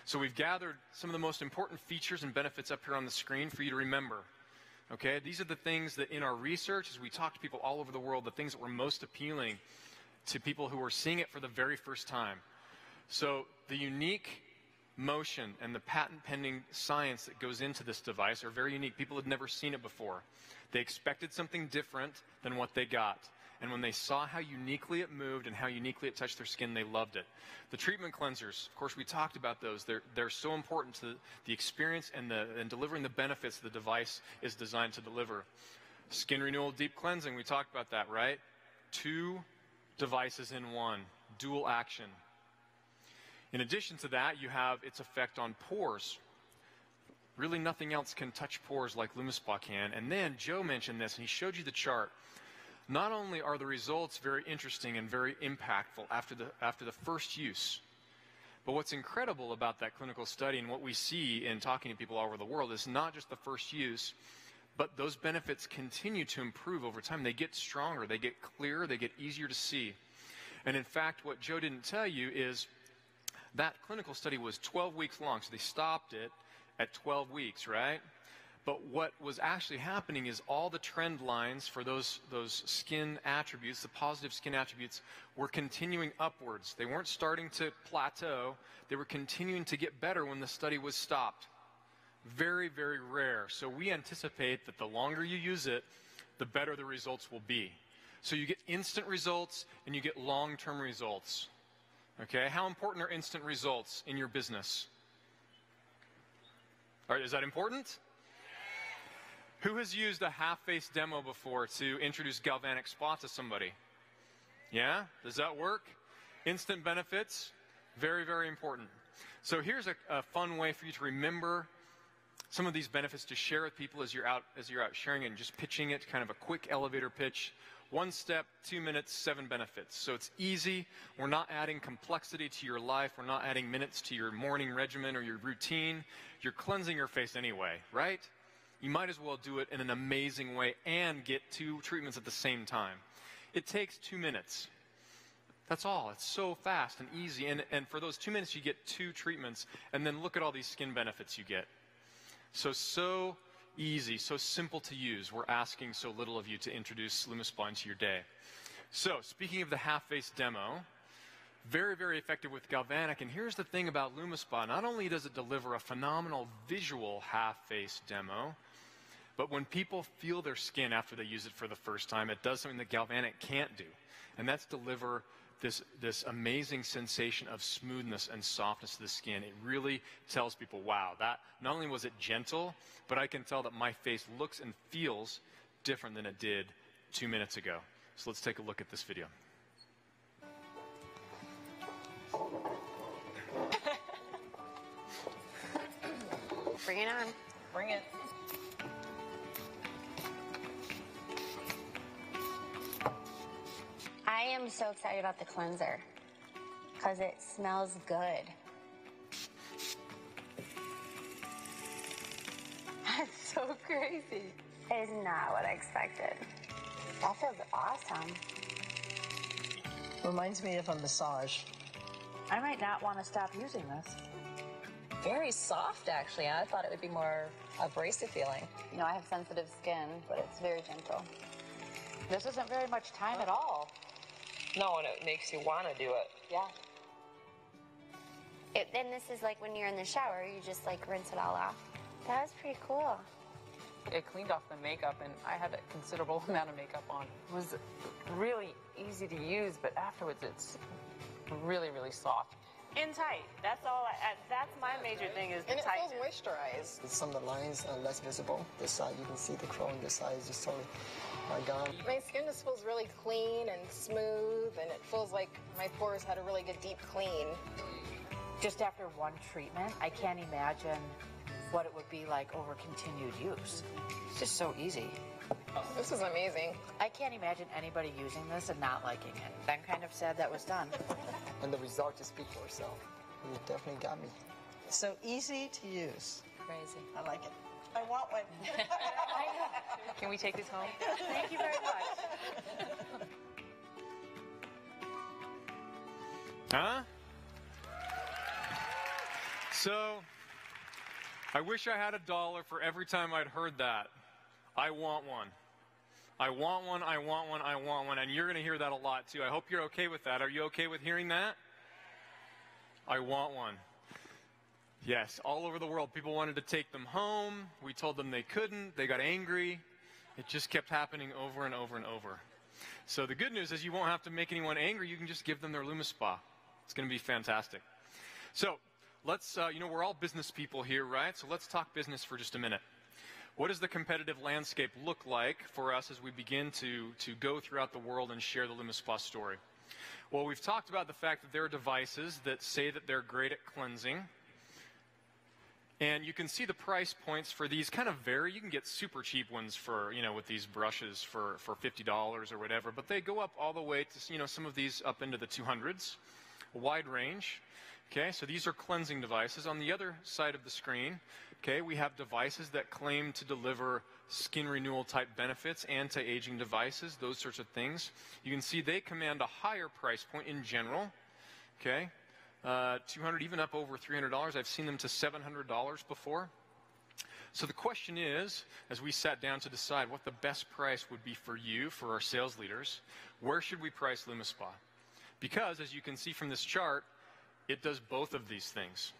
So we've gathered some of the most important features and benefits up here on the screen for you to remember. Okay, these are the things that in our research, as we talk to people all over the world, the things that were most appealing to people who are seeing it for the very first time. So the unique motion and the patent pending science that goes into this device are very unique. People had never seen it before. They expected something different than what they got. And when they saw how uniquely it moved and how uniquely it touched their skin, they loved it. The treatment cleansers, of course, we talked about those. They're so important to the experience and delivering the benefits the device is designed to deliver. Skin renewal deep cleansing, we talked about that, right? 2 devices in one, dual action. In addition to that, you have its effect on pores. Really nothing else can touch pores like Lumispa can. And then Joe mentioned this, and he showed you the chart. Not only are the results very interesting and very impactful after the first use, but what's incredible about that clinical study and what we see in talking to people all over the world is not just the first use, but those benefits continue to improve over time. They get stronger, they get clearer, they get easier to see. And in fact, what Joe didn't tell you is that clinical study was 12 weeks long, so they stopped it at 12 weeks, right? But what was actually happening is all the trend lines for those skin attributes, the positive skin attributes, were continuing upwards. They weren't starting to plateau. They were continuing to get better when the study was stopped. Very, very rare. So we anticipate that the longer you use it, the better the results will be. So you get instant results and you get long-term results. Okay? How important are instant results in your business? All right, is that important? Who has used a half-face demo before to introduce galvanic spa to somebody? Yeah? Does that work? Instant benefits? Very, very important. So here's a fun way for you to remember some of these benefits to share with people as you're out sharing it and just pitching it, kind of a quick elevator pitch. 1 step, 2 minutes, 7 benefits. So it's easy. We're not adding complexity to your life. We're not adding minutes to your morning regimen or your routine. You're cleansing your face anyway, right? You might as well do it in an amazing way and get 2 treatments at the same time. It takes 2 minutes. That's all. It's so fast and easy. And for those 2 minutes, you get 2 treatments. And then look at all these skin benefits you get. So easy, so simple to use. We're asking so little of you to introduce Lumispa into your day. So speaking of the half-face demo, very, very effective with galvanic. And here's the thing about Lumispa. Not only does it deliver a phenomenal visual half-face demo, but when people feel their skin after they use it for the first time, it does something that galvanic can't do. And that's deliver this amazing sensation of smoothness and softness to the skin. It really tells people, wow, that not only was it gentle, but I can tell that my face looks and feels different than it did 2 minutes ago. So let's take a look at this video. Bring it on. Bring it. I am so excited about the cleanser because it smells good. That's so crazy. It is not what I expected. That feels awesome. Reminds me of a massage. I might not want to stop using this. Very soft, actually. I thought it would be more abrasive feeling. You know, I have sensitive skin, but it's very gentle. This isn't very much time at all. No, and it makes you want to do it. Yeah. And this is like when you're in the shower, you just like rinse it all off. That was pretty cool. It cleaned off the makeup, and I had a considerable amount of makeup on. It was really easy to use, but afterwards it's really, really soft. And tight. That's all. That's my major thing is the and it tightness. feels moisturized. Some of the lines are less visible. This side, you can see the curl on this side is just totally gone. My skin just feels really clean and smooth, and it feels like my pores had a really good deep clean. Just after one treatment, I can't imagine what it would be like over continued use. It's just so easy. This is amazing. I can't imagine anybody using this and not liking it. I'm kind of sad that was done. And the result just speaks for itself. You definitely got me. So easy to use. Crazy. I like it. I want one. Can we take this home? Thank you very much. Huh? So, I wish I had $1 for every time I'd heard that. I want one. I want one, I want one, I want one. And you're going to hear that a lot too. I hope you're okay with that. Are you okay with hearing that? I want one. Yes, all over the world, people wanted to take them home. We told them they couldn't. They got angry. It just kept happening over and over and over. So the good news is you won't have to make anyone angry. You can just give them their Lumispa. It's going to be fantastic. So let's, we're all business people here, right? So let's talk business for just a minute. What does the competitive landscape look like for us as we begin to go throughout the world and share the Lumispa story? Well, we've talked about the fact that there are devices that say that they're great at cleansing. And you can see the price points for these kind of vary. You can get super cheap ones for, with these brushes for $50 or whatever. But they go up all the way to, some of these up into the 200s, a wide range. Okay, so these are cleansing devices. On the other side of the screen, okay, we have devices that claim to deliver skin renewal type benefits, anti-aging devices, those sorts of things. You can see they command a higher price point in general. Okay, $200, even up over $300. I've seen them to $700 before. So the question is, as we sat down to decide what the best price would be for you, for our sales leaders, where should we price Lumispa? Because, as you can see from this chart, it does both of these things.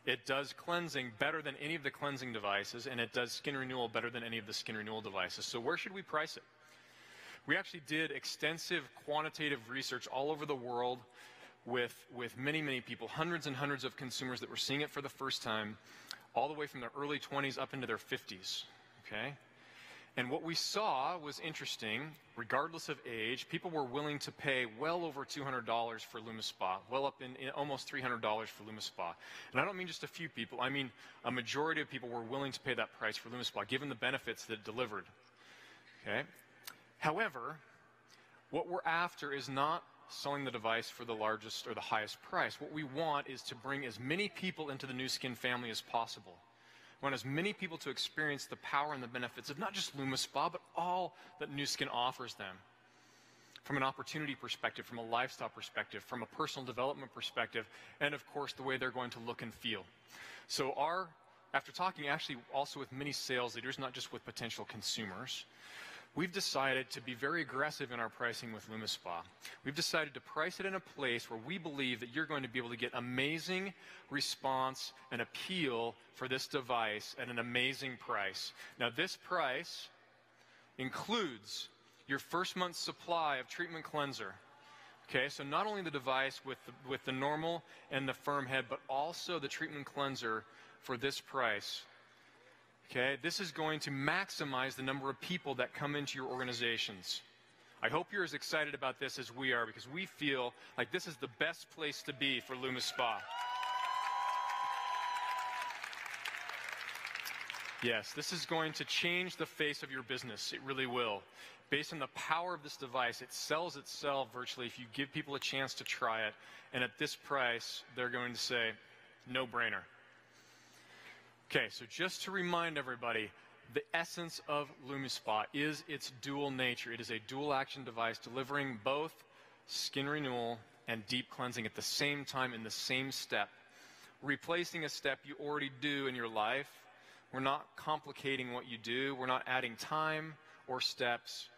It does cleansing better than any of the cleansing devices, and it does skin renewal better than any of the skin renewal devices. So where should we price it? We actually did extensive quantitative research all over the world with many, many people, hundreds and hundreds of consumers that were seeing it for the first time, all the way from their early 20s up into their 50s, okay? And what we saw was interesting. Regardless of age, people were willing to pay well over $200 for Lumispa, well up in almost $300 for Lumispa. And I don't mean just a few people. I mean a majority of people were willing to pay that price for Lumispa, given the benefits that it delivered, okay? However, what we're after is not selling the device for the largest or the highest price. What we want is to bring as many people into the Nuskin family as possible. We want as many people to experience the power and the benefits of not just Lumispa, but all that Nuskin offers them. From an opportunity perspective, from a lifestyle perspective, from a personal development perspective, and of course the way they're going to look and feel. So after talking actually also with many sales leaders, not just with potential consumers, we've decided to be very aggressive in our pricing with Lumispa. We've decided to price it in a place where we believe that you're going to be able to get amazing response and appeal for this device at an amazing price. Now, this price includes your first month's supply of treatment cleanser. Okay, so not only the device with the normal and the firm head, but also the treatment cleanser for this price. Okay, this is going to maximize the number of people that come into your organizations. I hope you're as excited about this as we are, because we feel like this is the best place to be for Lumispa. Yes, this is going to change the face of your business. It really will. Based on the power of this device, it sells itself virtually if you give people a chance to try it. And at this price, they're going to say, no brainer. Okay, so just to remind everybody, the essence of Lumispa is its dual nature. It is a dual action device delivering both skin renewal and deep cleansing at the same time in the same step. Replacing a step you already do in your life. We're not complicating what you do. We're not adding time or steps.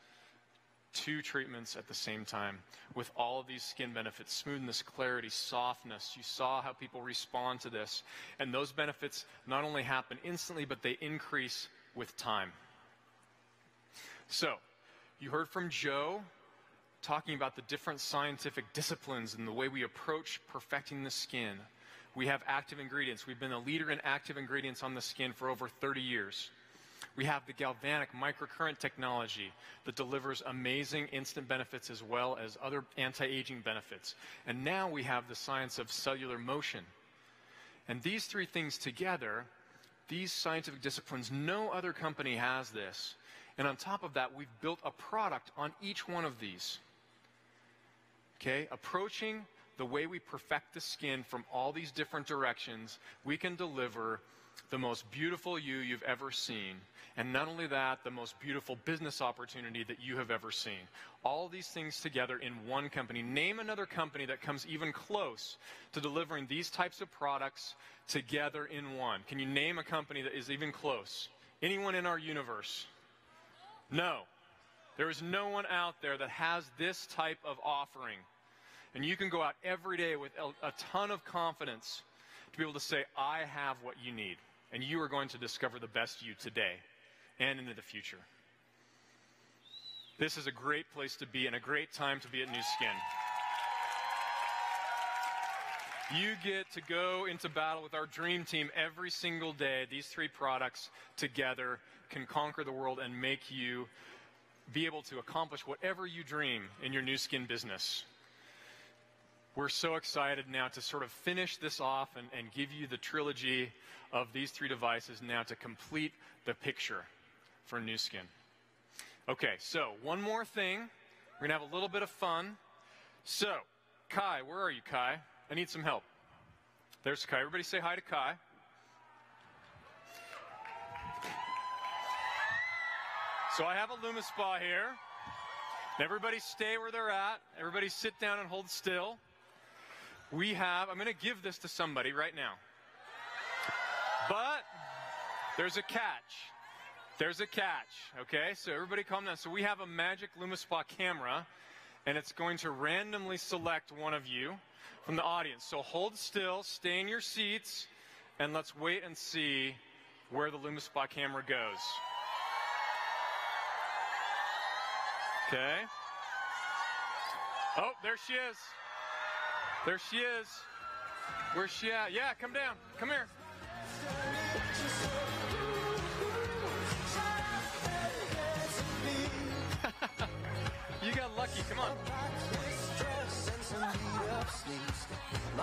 2 treatments at the same time with all of these skin benefits: smoothness, clarity, softness. You saw how people respond to this. And those benefits not only happen instantly, but they increase with time. So, you heard from Joe talking about the different scientific disciplines and the way we approach perfecting the skin. We have active ingredients. We've been a leader in active ingredients on the skin for over 30 years. We have the galvanic microcurrent technology that delivers amazing instant benefits as well as other anti-aging benefits. And now we have the science of cellular motion. And these 3 things together, these scientific disciplines, no other company has this. And on top of that, we've built a product on each one of these. Okay, approaching the way we perfect the skin from all these different directions, we can deliver the most beautiful you've ever seen. And not only that, the most beautiful business opportunity that you have ever seen. All these things together in one company. Name another company that comes even close to delivering these types of products together in one. Can you name a company that is even close? Anyone in our universe? No. There is no one out there that has this type of offering. And you can go out every day with a ton of confidence to be able to say, I have what you need. And you are going to discover the best you today and into the future. This is a great place to be and a great time to be at Nuskin. You get to go into battle with our dream team every single day. These 3 products together can conquer the world and make you be able to accomplish whatever you dream in your Nuskin business. We're so excited now to sort of finish this off and give you the trilogy of these 3 devices now to complete the picture for Nuskin. Okay, so one more thing. We're going to have a little bit of fun. So, Kai, where are you, Kai? I need some help. There's Kai. Everybody say hi to Kai. So I have a Lumispa here. Everybody stay where they're at. Everybody sit down and hold still. I'm going to give this to somebody right now. But there's a catch. There's a catch, okay? So everybody calm down. So we have a magic Lumispa camera, and it's going to randomly select one of you from the audience. So hold still, stay in your seats, and let's wait and see where the Lumispa camera goes. Okay. Oh, there she is. There she is. Where's she at? Yeah, come down. Come here. You got lucky. Come on.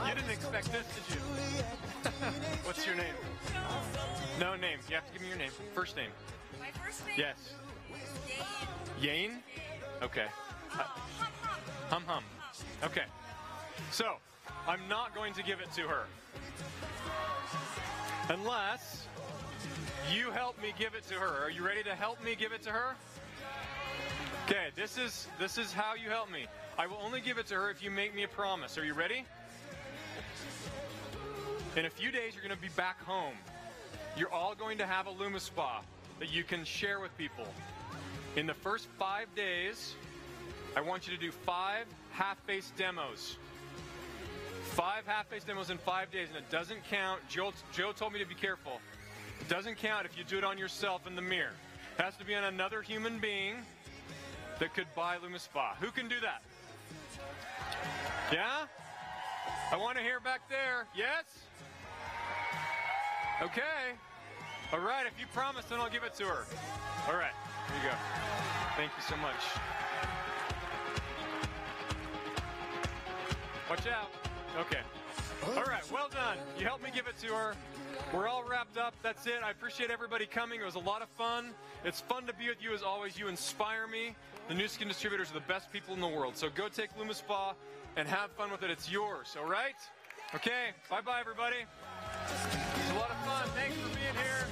You didn't expect this, did you? What's your name? No name. You have to give me your name. First name. My first name? Yes. Yane? Okay. Hum Hum. Okay. So, I'm not going to give it to her. Unless you help me give it to her. Are you ready to help me give it to her? Okay, this is how you help me. I will only give it to her if you make me a promise. Are you ready? In a few days, you're going to be back home. You're all going to have a Lumispa that you can share with people. In the first 5 days, I want you to do 5 half-face demos. 5 half-face demos in 5 days, and it doesn't count. Joe told me to be careful. It doesn't count if you do it on yourself in the mirror. It has to be on another human being that could buy Lumispa. Who can do that? Yeah? I want to hear back there. Yes? Okay. All right, if you promise, then I'll give it to her. All right, here you go. Thank you so much. Watch out. Okay. All right, well done. You helped me give it to her. We're all wrapped up. That's it. I appreciate everybody coming. It was a lot of fun. It's fun to be with you as always. You inspire me. The Nuskin distributors are the best people in the world. So go take Lumispa and have fun with it. It's yours, all right? Okay, bye-bye, everybody. It was a lot of fun. Thanks for being here.